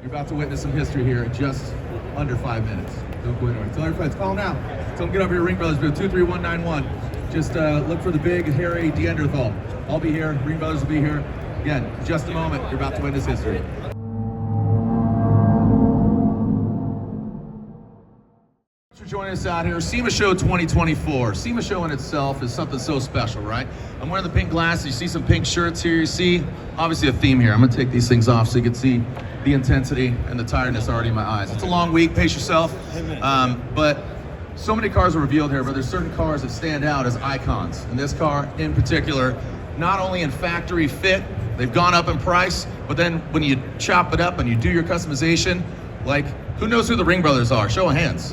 You're about to witness some history here in just under 5 minutes. Don't go anywhere. Tell your friends, call now. Tell them get over here, Ringbrothers booth, 23191. Just look for the big, hairy Neanderthal. I'll be here, Ringbrothers will be here. Again, just a moment, you're about to witness history. Thanks for joining us out here. SEMA Show 2024. SEMA Show in itself is something so special, right? I'm wearing the pink glasses. You see some pink shirts here. You see, obviously, a theme here. I'm going to take these things off so you can see the intensity and the tiredness already in my eyes. It's a long week. Pace yourself. But so many cars are revealed here, but there's certain cars that stand out as icons. And this car in particular, not only in factory fit, they've gone up in price, but then when you chop it up and you do your customization, like, who knows who the Ringbrothers are? Show of hands.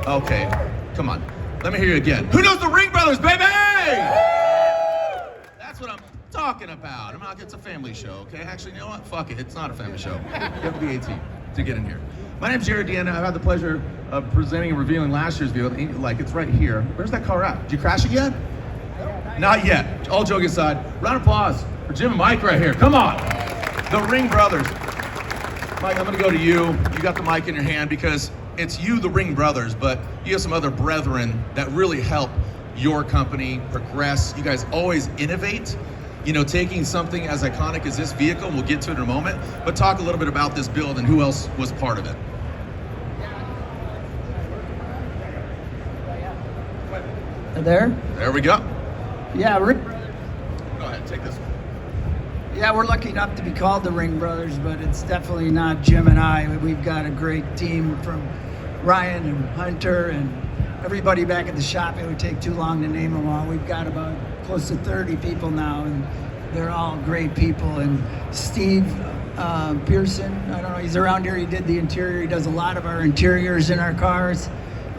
Okay, come on. Let me hear you again. Who knows the Ringbrothers, baby? That's what I'm talking about. It's a family show, okay? Actually, you know what? Fuck it, it's not a family show. You have to be 18 to get in here. My name's Jared Deanna. I've had the pleasure of presenting and revealing last year's vehicle. Like, it's right here. Where's that car at? Did you crash it yet? Not yet. All joking aside, round of applause for Jim and Mike right here. Come on. The Ringbrothers. Mike, I'm gonna go to you. You got the mic in your hand because it's you, the Ringbrothers, but you have some other brethren that really help your company progress. You guys always innovate. You know, taking something as iconic as this vehicle, we'll get to it in a moment, but talk a little bit about this build and who else was part of it. There we go. Yeah, Go ahead, take this one. yeah, we're lucky enough to be called the Ringbrothers, but it's definitely not Jim and I. We've got a great team from Ryan and Hunter and everybody back at the shop. It would take too long to name them all. We've got about close to 30 people now, and they're all great people. And Steve Pearson, I don't know, he's around here. He did the interior. He does a lot of our interiors in our cars,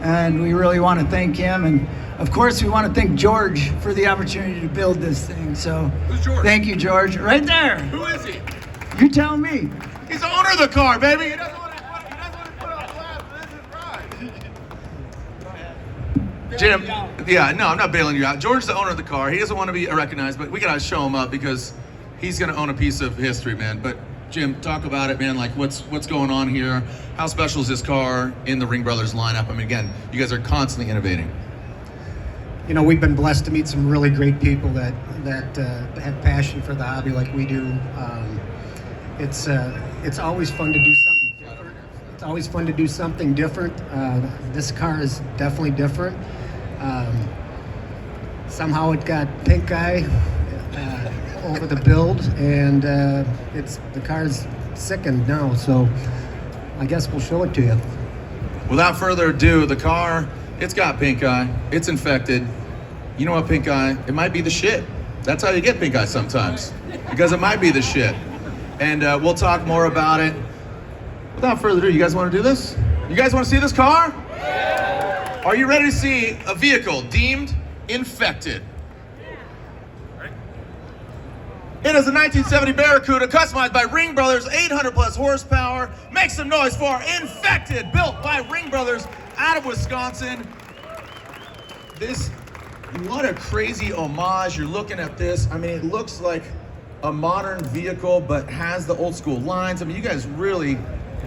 and we really want to thank him. And of course, we want to thank George for the opportunity to build this thing. So, who's George? Thank you, George. Right there. Who is he? You tell me. He's the owner of the car, baby. He doesn't want to put on blast. This is right. Jim, yeah, no, I'm not bailing you out. George's the owner of the car. He doesn't want to be recognized, but we gotta show him up because he's gonna own a piece of history, man. But Jim, talk about it, man. Like, what's going on here? How special is this car in the Ringbrothers lineup? I mean, again, you guys are constantly innovating. You know, we've been blessed to meet some really great people that have passion for the hobby like we do. It's always fun to do something different. It's always fun to do something different. This car is definitely different. Somehow it got pink eye over the build, and the car's sickened now. So I guess we'll show it to you. Without further ado, the car, it's got pink eye. It's infected. You know what, pink eye? It might be the shit. That's how you get pink eye sometimes, because it might be the shit. And we'll talk more about it. Without further ado, you guys want to do this? You guys want to see this car? Yeah. Are you ready to see a vehicle deemed infected? It is a 1970 Barracuda customized by Ringbrothers, 800 plus horsepower. Make some noise for Infected, built by Ringbrothers out of Wisconsin. What a crazy homage. You're looking at this. I mean, it looks like a modern vehicle, but has the old school lines. I mean, you guys really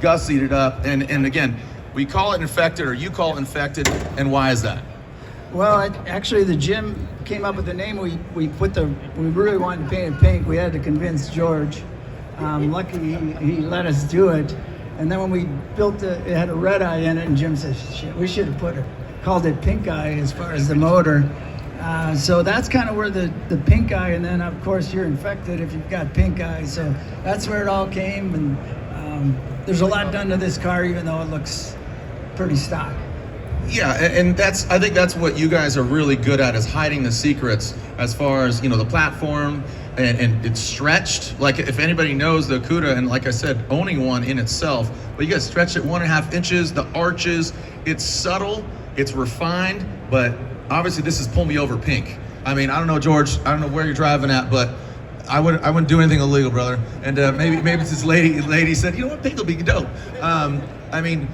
gussied it up. And again, we call it Infected, or you call it Infected, and why is that? Well, actually, the Jim came up with the name. We really wanted to paint it pink. We had to convince George. Lucky he let us do it. And then when we built it, it had a Redeye in it, and Jim said, shit, we should have called it pink eye as far as the motor. So that's kind of where the pink eye, and then of course you're infected if you've got pink eye. So that's where it all came, and there's a lot done to this car, even though it looks pretty stock. Yeah, and I think that's what you guys are really good at, is hiding the secrets as far as, you know, the platform, and it's stretched. Like, if anybody knows the Cuda, and like I said, owning one in itself, but you guys stretched it 1.5 inches, the arches, it's subtle, it's refined, but obviously this is pull me over pink. I mean, I don't know, George, I don't know where you're driving at, but I wouldn't do anything illegal, brother. And maybe it's this lady said, you know what, pink will be dope. I mean,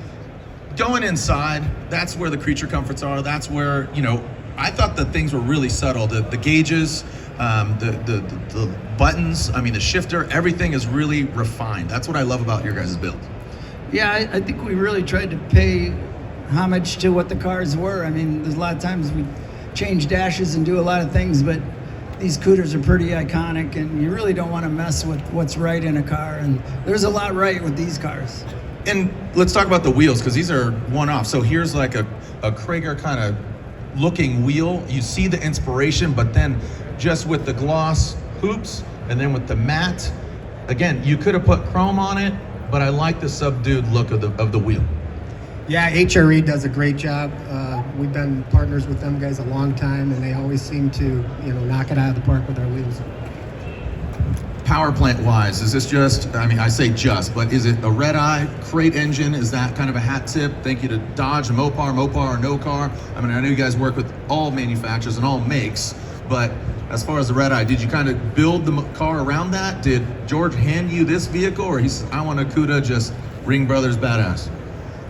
going inside, that's where the creature comforts are. That's where, you know, I thought the things were really subtle. The gauges, the buttons, I mean, the shifter, everything is really refined. That's what I love about your guys' build. Yeah, I think we really tried to pay homage to what the cars were. I mean, there's a lot of times we change dashes and do a lot of things, but these Cudas are pretty iconic, and you really don't want to mess with what's right in a car, and there's a lot right with these cars. And let's talk about the wheels, because these are one-off. So here's like a Krager kind of looking wheel. You see the inspiration, but then just with the gloss hoops, and then with the matte, again, you could have put chrome on it, but I like the subdued look of the wheel. Yeah, HRE does a great job. We've been partners with them guys a long time, and they always seem to, knock it out of the park with their wheels. Power plant wise, is this just, I mean, I say just, but is it a Redeye crate engine? Is that kind of a hat tip? Thank you to Dodge, Mopar or no car. I mean, I know you guys work with all manufacturers and all makes, but as far as the Redeye, did you kind of build the car around that? Did George hand you this vehicle, or he said, I want a Cuda, just Ringbrothers badass?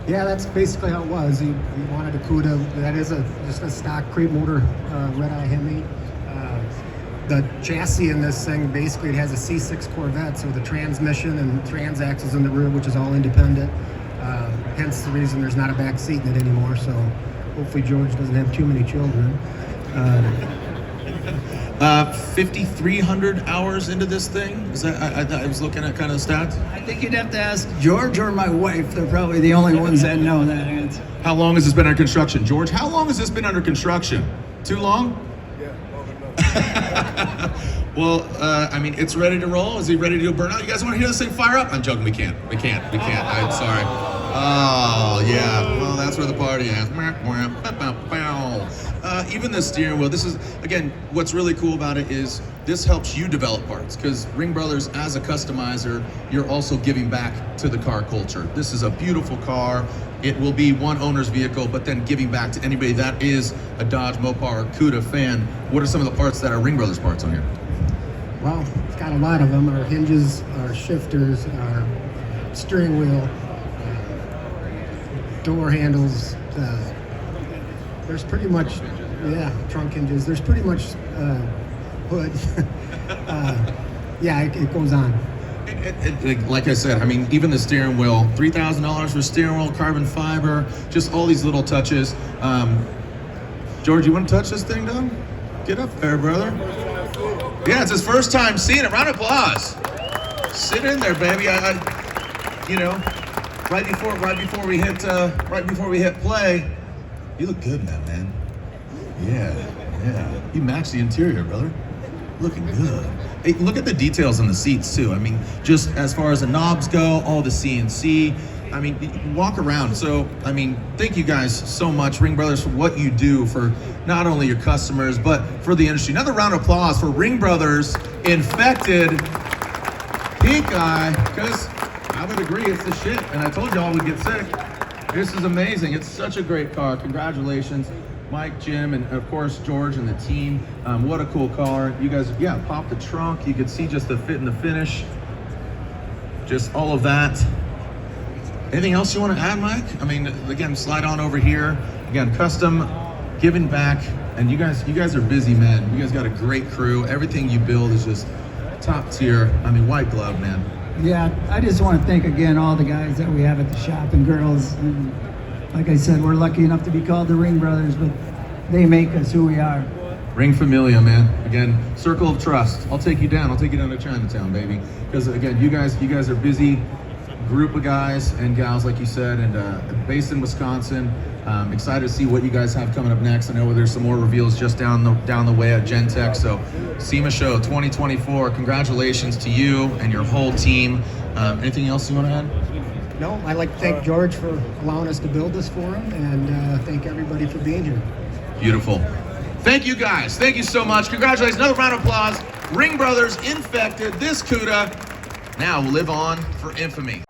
Yeah, that's basically how it was. He wanted a Cuda. That is just a stock crate motor Redeye Hemi. The chassis in this thing, basically it has a C6 Corvette, so the transmission and transaxles in the rear, which is all independent. Hence the reason there's not a back seat in it anymore, so hopefully George doesn't have too many children. 5,300 hours into this thing? Is that, I was looking at kind of the stats. I think you'd have to ask George or my wife. They're probably the only ones that know that answer. How long has this been under construction? George, how long has this been under construction? Too long? Well, I mean, it's ready to roll. Is he ready to do a burnout? You guys want to hear this thing fire up? I'm joking. We can't. I'm sorry. Oh, yeah. Well, that's where the party is. Even the steering wheel. This is, again, what's really cool about it is this helps you develop parts, because Ringbrothers, as a customizer, you're also giving back to the car culture. This is a beautiful car. It will be one owner's vehicle, but then giving back to anybody that is a Dodge, Mopar, or Cuda fan. What are some of the parts that are Ringbrothers parts on here? Well, it's got a lot of them. Our hinges, our shifters, our steering wheel, door handles. There's pretty much, trunk hinges. There's pretty much hood. It goes on. Like I said, I mean, even the steering wheel, $3,000 for steering wheel, carbon fiber, just all these little touches. George, you want to touch this thing, Doug? Get up there, brother. Yeah, it's his first time seeing it. Round of applause. Sit in there, baby. Right before we hit play, you look good in that, man. Yeah. You match the interior, brother. Looking good. Hey, look at the details on the seats too. I mean, just as far as the knobs go, all the CNC. I mean, walk around. So, I mean, thank you guys so much, Ringbrothers, for what you do for not only your customers, but for the industry. Another round of applause for Ringbrothers Infected Pinkeye, because I would agree, it's the shit. And I told y'all we'd get sick. This is amazing. It's such a great car. Congratulations, Mike, Jim, and of course, George and the team. What a cool car. You guys, pop the trunk. You could see just the fit and the finish. Just all of that. Anything else you want to add, Mike? I mean, again, slide on over here. Again, custom, giving back, and you guys are busy, man. You guys got a great crew. Everything you build is just top tier. I mean, white glove, man. Yeah, I just want to thank again all the guys that we have at the shop and girls. And like I said, we're lucky enough to be called the Ringbrothers, but they make us who we are. Ring Familia, man. Again, circle of trust. I'll take you down. I'll take you down to Chinatown, baby. Because again, you guys are busy group of guys and gals, like you said, and based in Wisconsin. Excited to see what you guys have coming up next. I know there's some more reveals just down the way at Gentech. So, SEMA Show 2024. Congratulations to you and your whole team. Anything else you want to add? No, I'd like to thank George for allowing us to build this for him, and thank everybody for being here. Beautiful. Thank you guys. Thank you so much. Congratulations. Another round of applause. Ringbrothers Infected. This Cuda now will live on for infamy.